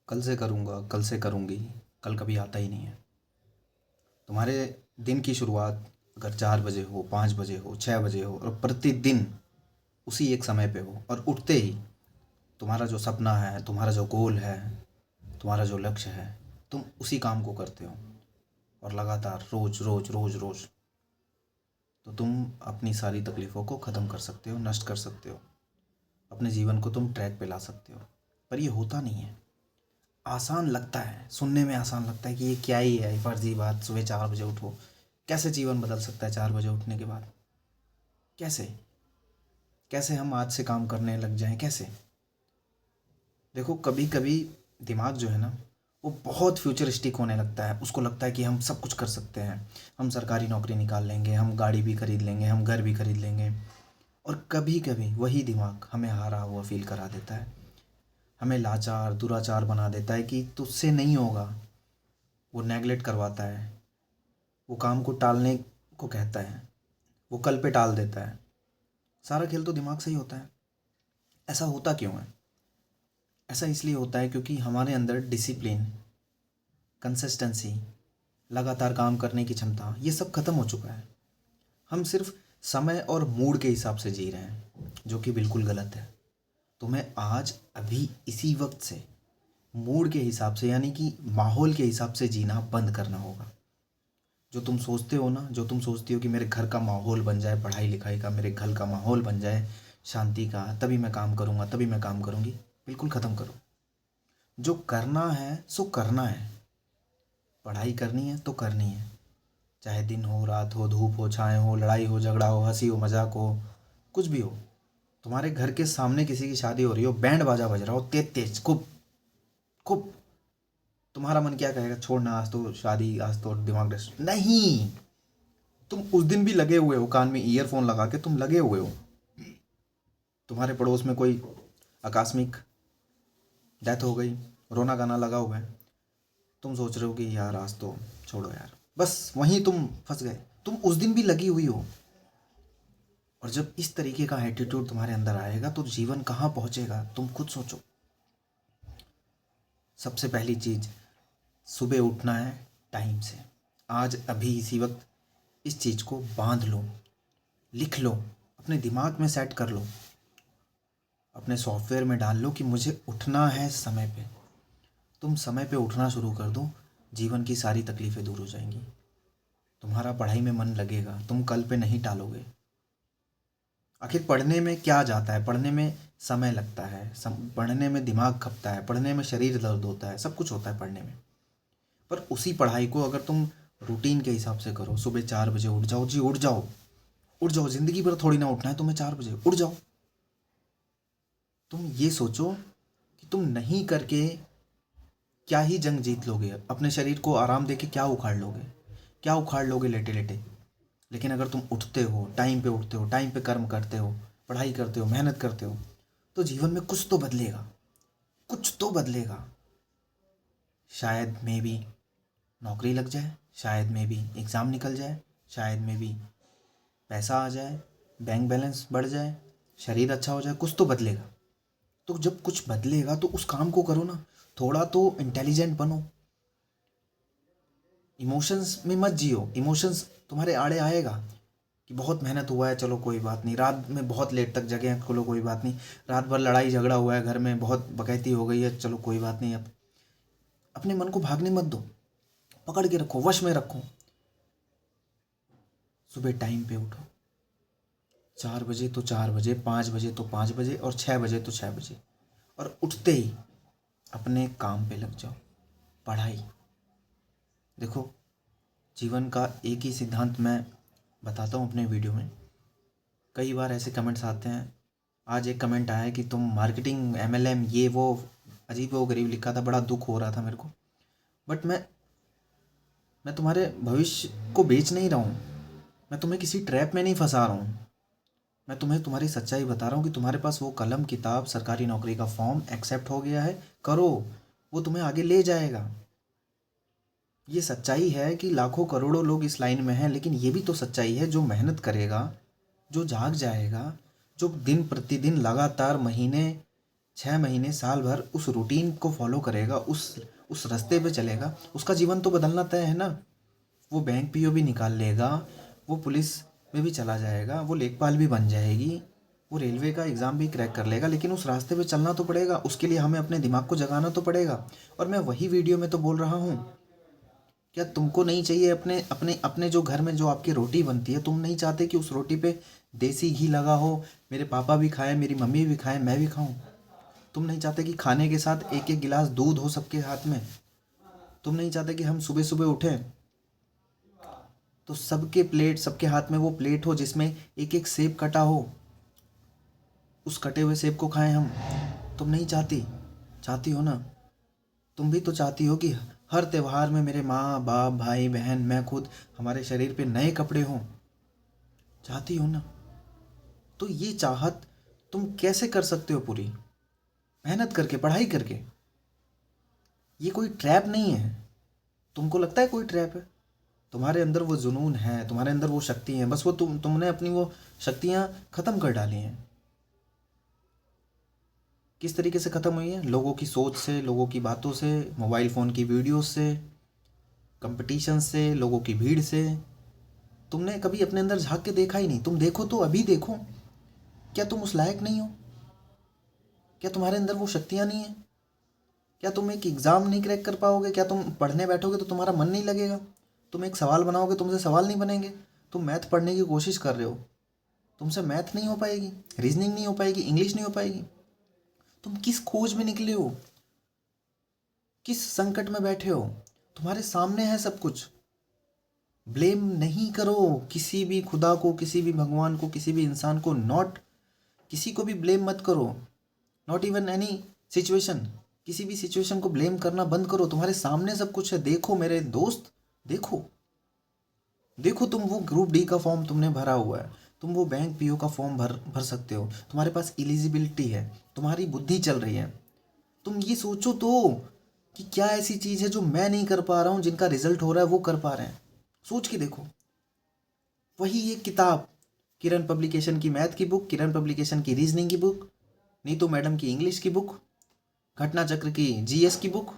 कल से करूँगा, कल से करूँगी, कल कभी आता ही नहीं है। तुम्हारे दिन की शुरुआत अगर 4 बजे हो, 5 बजे हो, 6 बजे हो और प्रतिदिन उसी एक समय पे हो और उठते ही तुम्हारा जो सपना है, तुम्हारा जो गोल है, तुम्हारा जो लक्ष्य है, तुम उसी काम को करते हो और लगातार रोज़, रोज़, रोज़, रोज़, तो तुम अपनी सारी तकलीफ़ों को ख़त्म कर सकते हो, नष्ट कर सकते हो। अपने जीवन को तुम ट्रैक पे ला सकते हो। पर ये होता नहीं है। आसान लगता है, सुनने में आसान लगता है कि ये क्या ही है, फर्जी बात, सुबह 4 बजे उठो। कैसे जीवन बदल सकता है 4 बजे उठने के बाद? कैसे? कैसे हम आज से काम करने लग जाएं? कैसे? देखो, कभी कभी दिमाग जो है ना, वो बहुत फ्यूचरिस्टिक होने लगता है। उसको लगता है कि हम सब कुछ कर सकते हैं। हम सरकारी नौकरी निकाल लेंगे, हम गाड़ी भी खरीद लेंगे, हम घर भी खरीद लेंगे। और कभी कभी वही दिमाग हमें हारा हुआ फील करा देता है। हमें लाचार, दुराचार बना देता है कि तुझसे नहीं होगा। वो नेगलेक्ट करवाता है, वो काम को टालने को कहता है, वो कल पे टाल देता है। सारा खेल तो दिमाग से ही होता है। ऐसा होता क्यों है? ऐसा इसलिए होता है क्योंकि हमारे अंदर डिसिप्लिन, कंसिस्टेंसी, लगातार काम करने की क्षमता, ये सब खत्म हो चुका है। हम सिर्फ समय और मूड के हिसाब से जी रहे हैं, जो कि बिल्कुल गलत है। तुम्हें आज अभी इसी वक्त से मूड के हिसाब से, यानी कि माहौल के हिसाब से जीना बंद करना होगा। जो तुम सोचते हो ना, जो तुम सोचती हो कि मेरे घर का माहौल बन जाए, पढ़ाई लिखाई का, मेरे घर का माहौल बन जाए, शांति का, तभी मैं काम करूँगा, तभी मैं काम करूँगी, बिल्कुल ख़त्म करो। जो करना है सो करना है। पढ़ाई करनी है तो करनी है, चाहे दिन हो, रात हो, धूप हो, छाए हो, लड़ाई हो, झगड़ा हो, हंसी हो, मजाक हो, कुछ भी हो। तुम्हारे घर के सामने किसी की शादी हो रही हो, बैंड बाजा बज रहा हो तेज तेज, खूब खूब, तुम्हारा मन क्या कहेगा? छोड़ना, आज तो शादी, आज तो दिमाग रेस्ट नहीं। तुम उस दिन भी लगे हुए हो, कान में ईयरफोन लगा के तुम लगे हुए हो। तुम्हारे पड़ोस में कोई आकस्मिक डेथ हो गई, रोना गाना लगा हुआ है। तुम सोच रहे हो कि यार आज तो छोड़ो यार, बस वहीं तुम फंस गए। तुम उस दिन भी लगी हुई हो। और जब इस तरीके का एटीट्यूड तुम्हारे अंदर आएगा तो जीवन कहाँ पहुंचेगा, तुम खुद सोचो। सबसे पहली चीज, सुबह उठना है टाइम से। आज अभी इसी वक्त इस चीज़ को बांध लो, लिख लो, अपने दिमाग में सेट कर लो, अपने सॉफ्टवेयर में डाल लो कि मुझे उठना है समय पे। तुम समय पे उठना शुरू कर दो, जीवन की सारी तकलीफ़ें दूर हो जाएंगी। तुम्हारा पढ़ाई में मन लगेगा, तुम कल पे नहीं टालोगे। आखिर पढ़ने में क्या जाता है? पढ़ने में समय लगता है, पढ़ने में दिमाग खपता है, पढ़ने में शरीर दर्द होता है, सब कुछ होता है पढ़ने में। पर उसी पढ़ाई को अगर तुम रूटीन के हिसाब से करो, सुबह 4 बजे उठ जाओ जी, उठ जाओ, उठ जाओ। ज़िंदगी भर थोड़ी ना उठना है तुम्हें 4 बजे, उठ जाओ। तुम ये सोचो कि तुम नहीं करके क्या ही जंग जीत लोगे, अपने शरीर को आराम देके क्या उखाड़ लोगे, क्या उखाड़ लोगे लेटे लेटे। लेकिन अगर तुम उठते हो, टाइम पे उठते हो, टाइम पे कर्म करते हो, पढ़ाई करते हो, मेहनत करते हो, तो जीवन में कुछ तो बदलेगा, कुछ तो बदलेगा। शायद में भी नौकरी लग जाए, शायद में भी एग्ज़ाम निकल जाए, शायद में भी पैसा आ जाए, बैंक बैलेंस बढ़ जाए, शरीर अच्छा हो जाए, कुछ तो बदलेगा। तो जब कुछ बदलेगा तो उस काम को करो ना। थोड़ा तो इंटेलिजेंट बनो। इमोशंस में मत जियो। इमोशंस तुम्हारे आड़े आएगा कि बहुत मेहनत हुआ है, चलो कोई बात नहीं, रात में बहुत लेट तक जगे हैं, चलो कोई बात नहीं, रात भर लड़ाई झगड़ा हुआ है घर में, बहुत बकैती हो गई है, चलो कोई बात नहीं। अब अपने मन को भागने मत दो, पकड़ के रखो, वश में रखो। सुबह टाइम पे उठो, 4 बजे तो 4 बजे, 5 बजे तो 5 बजे, और 6 बजे तो 6 बजे। और उठते ही अपने काम पे लग जाओ। पढ़ाई, देखो, जीवन का एक ही सिद्धांत मैं बताता हूँ अपने वीडियो में। कई बार ऐसे कमेंट्स आते हैं। आज एक कमेंट आया कि तुम मार्केटिंग, एमएलएम, ये वो अजीब वो गरीब लिखा था, बड़ा दुख हो रहा था मेरे को। बट मैं तुम्हारे भविष्य को बेच नहीं रहा हूँ। मैं तुम्हें किसी ट्रैप में नहीं फंसा रहा हूँ। मैं तुम्हें तुम्हारी सच्चाई बता रहा हूँ कि तुम्हारे पास वो कलम, किताब, सरकारी नौकरी का फॉर्म एक्सेप्ट हो गया है, करो। वो तुम्हें आगे ले जाएगा। ये सच्चाई है कि लाखों करोड़ों लोग इस लाइन में हैं, लेकिन ये भी तो सच्चाई है, जो मेहनत करेगा, जो जाग जाएगा, जो दिन प्रतिदिन लगातार महीने 6 महीने साल भर उस रूटीन को फॉलो करेगा, उस रास्ते पे चलेगा, उसका जीवन तो बदलना तय है ना। वो बैंक पीओ भी निकाल लेगा, वो पुलिस में भी चला जाएगा, वो लेखपाल भी बन जाएगी, वो रेलवे का एग्ज़ाम भी क्रैक कर लेगा, लेकिन उस रास्ते पे चलना तो पड़ेगा। उसके लिए हमें अपने दिमाग को जगाना तो पड़ेगा। और मैं वही वीडियो में तो बोल रहा हूँ, क्या तुमको नहीं चाहिए अपने अपने अपने जो घर में जो आपकी रोटी बनती है, तुम नहीं चाहते कि उस रोटी पे देसी घी लगा हो, मेरे पापा भी खाएं, मेरी मम्मी भी खाएं, मैं भी खाऊं? तुम नहीं चाहते कि खाने के साथ एक एक गिलास दूध हो सबके हाथ में? तुम नहीं चाहते कि हम सुबह सुबह उठें तो सबके प्लेट, सबके हाथ में वो प्लेट हो जिसमें एक एक सेब कटा हो, उस कटे हुए सेब को खाएं हम? तुम नहीं चाहती? चाहती हो ना? तुम भी तो चाहती हो कि हर त्योहार में मेरे माँ बाप भाई बहन मैं खुद, हमारे शरीर पे नए कपड़े हों। चाहती हो ना? तो ये चाहत तुम कैसे कर सकते हो पूरी? मेहनत करके, पढ़ाई करके। ये कोई ट्रैप नहीं है। तुमको लगता है कोई ट्रैप है? तुम्हारे अंदर वो जुनून है, तुम्हारे अंदर वो शक्ति है, बस वो तुमने अपनी वो शक्तियाँ ख़त्म कर डाली हैं। किस तरीके से ख़त्म हुई है? लोगों की सोच से, लोगों की बातों से, मोबाइल फ़ोन की वीडियोस से, कंपटीशन से, लोगों की भीड़ से। तुमने कभी अपने अंदर झांक के देखा ही नहीं। तुम देखो तो अभी देखो, क्या तुम उस लायक नहीं हो? क्या तुम्हारे अंदर वो शक्तियाँ नहीं है? क्या तुम एक एग्ज़ाम नहीं क्रैक कर पाओगे? क्या तुम पढ़ने बैठोगे तो तुम्हारा मन नहीं लगेगा? तुम एक सवाल बनाओगे, तुमसे सवाल नहीं बनेंगे? तुम मैथ पढ़ने की कोशिश कर रहे हो, तुमसे मैथ नहीं हो पाएगी, रीजनिंग नहीं हो पाएगी, इंग्लिश नहीं हो पाएगी। तुम किस खोज में निकले हो? किस संकट में बैठे हो? तुम्हारे सामने है सब कुछ। ब्लेम नहीं करो किसी भी खुदा को, किसी भी भगवान को, किसी भी इंसान को। नॉट, किसी को भी ब्लेम मत करो। Not even any situation. किसी भी सिचुएशन को ब्लेम करना बंद करो। तुम्हारे सामने सब कुछ है। देखो मेरे दोस्त, देखो देखो। तुम वो ग्रुप डी का फॉर्म तुमने भरा हुआ है, तुम वो बैंक पीओ का फॉर्म भर भर सकते हो। तुम्हारे पास एलिजिबिलिटी है, तुम्हारी बुद्धि चल रही है। तुम ये सोचो तो कि क्या ऐसी चीज़ है जो मैं नहीं कर पा रहा हूँ, जिनका रिजल्ट हो रहा है वो कर पा रहे हैं। सोच के देखो। वही एक किताब, किरण पब्लिकेशन की मैथ की बुक, किरण पब्लिकेशन की रीजनिंग की बुक, नीतू मैडम की इंग्लिश की बुक, घटना चक्र की जीएस की बुक,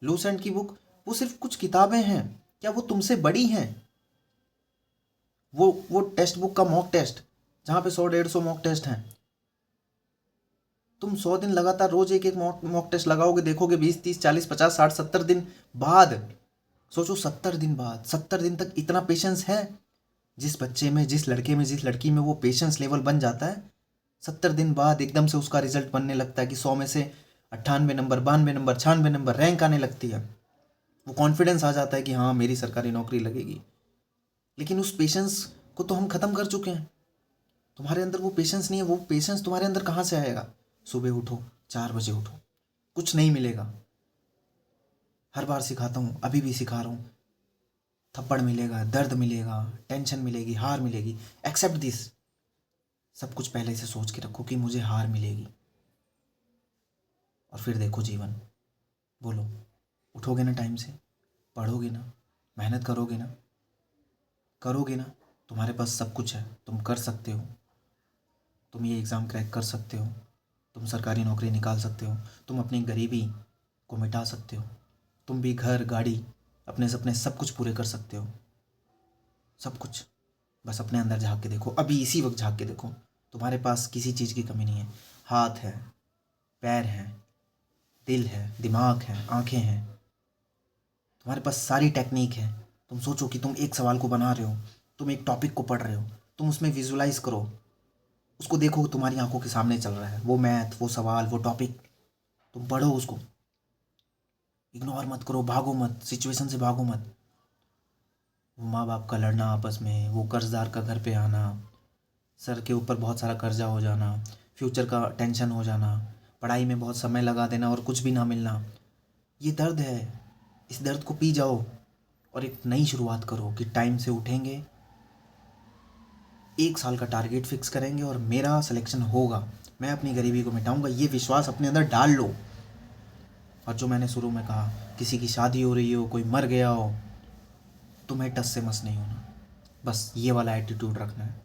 लूसेंट की बुक, वो सिर्फ कुछ किताबें हैं। क्या वो तुमसे बड़ी हैं? वो टेक्स्ट बुक का मॉक टेस्ट, जहाँ पे 100-150 मॉक टेस्ट हैं। तुम 100 दिन लगातार रोज एक एक मॉक टेस्ट लगाओगे, देखोगे 20, 30, 40, 50, 60, 70 दिन बाद, सोचो 70 दिन बाद, 70 दिन तक इतना पेशेंस है? जिस बच्चे में, जिस लड़के में, जिस लड़की में वो पेशेंस लेवल बन जाता है, 70 दिन बाद एकदम से उसका रिजल्ट बनने लगता है कि 100 में से 98 नंबर, 92 नंबर, 96 नंबर, रैंक आने लगती है। वो कॉन्फिडेंस आ जाता है कि हाँ मेरी सरकारी नौकरी लगेगी। लेकिन उस पेशेंस को तो हम ख़त्म कर चुके हैं। तुम्हारे अंदर वो पेशेंस नहीं है। वो पेशेंस तुम्हारे अंदर कहाँ से आएगा? सुबह उठो, 4 बजे उठो। कुछ नहीं मिलेगा। हर बार सिखाता हूँ, अभी भी सिखा रहा हूँ। थप्पड़ मिलेगा, दर्द मिलेगा, टेंशन मिलेगी, हार मिलेगी। Accept this. सब कुछ पहले से सोच के रखो कि मुझे हार मिलेगी, और फिर देखो जीवन। बोलो, उठोगे ना टाइम से? पढ़ोगे ना? मेहनत करोगे ना? करोगे ना? तुम्हारे पास सब कुछ है, तुम कर सकते हो। तुम ये एग्ज़ाम क्रैक कर सकते हो, तुम सरकारी नौकरी निकाल सकते हो, तुम अपनी गरीबी को मिटा सकते हो, तुम भी घर गाड़ी, अपने सपने सब कुछ पूरे कर सकते हो। सब कुछ। बस अपने अंदर झांक के देखो, अभी इसी वक्त झांक के देखो। तुम्हारे पास किसी चीज़ की कमी नहीं है। हाथ है, पैर है, दिल है, दिमाग है, आंखें हैं। तुम्हारे पास सारी टेक्निक है। तुम सोचो कि तुम एक सवाल को बना रहे हो, तुम एक टॉपिक को पढ़ रहे हो, तुम उसमें विजुलाइज करो, उसको देखो तुम्हारी आंखों के सामने चल रहा है, वो मैथ, वो सवाल, वो टॉपिक। तुम पढ़ो उसको, इग्नोर मत करो, भागो मत, सिचुएशन से भागो मत। वो माँ बाप का लड़ना आपस में, वो कर्जदार का घर पे आना, सर के ऊपर बहुत सारा कर्जा हो जाना, फ्यूचर का टेंशन हो जाना, पढ़ाई में बहुत समय लगा देना और कुछ भी ना मिलना, ये दर्द है। इस दर्द को पी जाओ और एक नई शुरुआत करो कि टाइम से उठेंगे, 1 साल का टारगेट फिक्स करेंगे और मेरा सिलेक्शन होगा, मैं अपनी गरीबी को मिटाऊंगा। ये विश्वास अपने अंदर डाल लो। और जो मैंने शुरू में कहा, किसी की शादी हो रही हो, कोई मर गया हो, तुम्हें टस से मस नहीं होना। बस ये वाला एटीट्यूड रखना है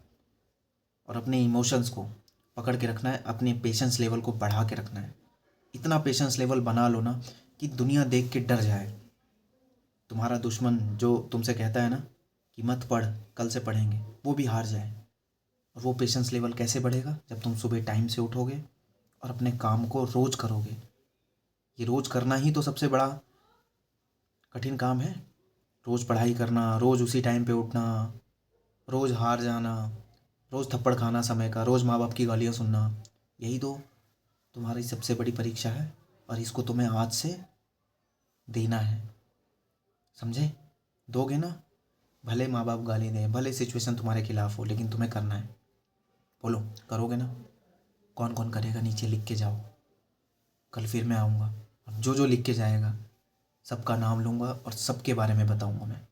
और अपने इमोशंस को पकड़ के रखना है, अपने पेशेंस लेवल को बढ़ा के रखना है। इतना पेशेंस लेवल बना लो ना कि दुनिया देख के डर जाए। तुम्हारा दुश्मन जो तुमसे कहता है ना कि मत पढ़, कल से पढ़ेंगे, वो भी हार जाए। और वो पेशेंस लेवल कैसे बढ़ेगा? जब तुम सुबह टाइम से उठोगे और अपने काम को रोज़ करोगे। ये रोज़ करना ही तो सबसे बड़ा कठिन काम है। रोज़ पढ़ाई करना, रोज़ उसी टाइम पे उठना, रोज़ हार जाना, रोज़ थप्पड़ खाना समय का, रोज़ माँ बाप की गालियाँ सुनना, यही तो तुम्हारी सबसे बड़ी परीक्षा है। और इसको तुम्हें आज से देना है, समझे? दोगे ना? भले माँ बाप गाली दें, भले सिचुएशन तुम्हारे खिलाफ हो, लेकिन तुम्हें करना है। बोलो, करोगे ना? कौन कौन करेगा नीचे लिख के जाओ। कल फिर मैं आऊँगा और जो जो लिख के जाएगा सबका नाम लूँगा और सबके बारे में बताऊँगा मैं।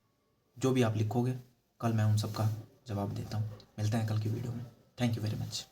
जो भी आप लिखोगे कल मैं उन सबका जवाब देता हूँ। मिलते हैं कल की वीडियो में। Thank you very much.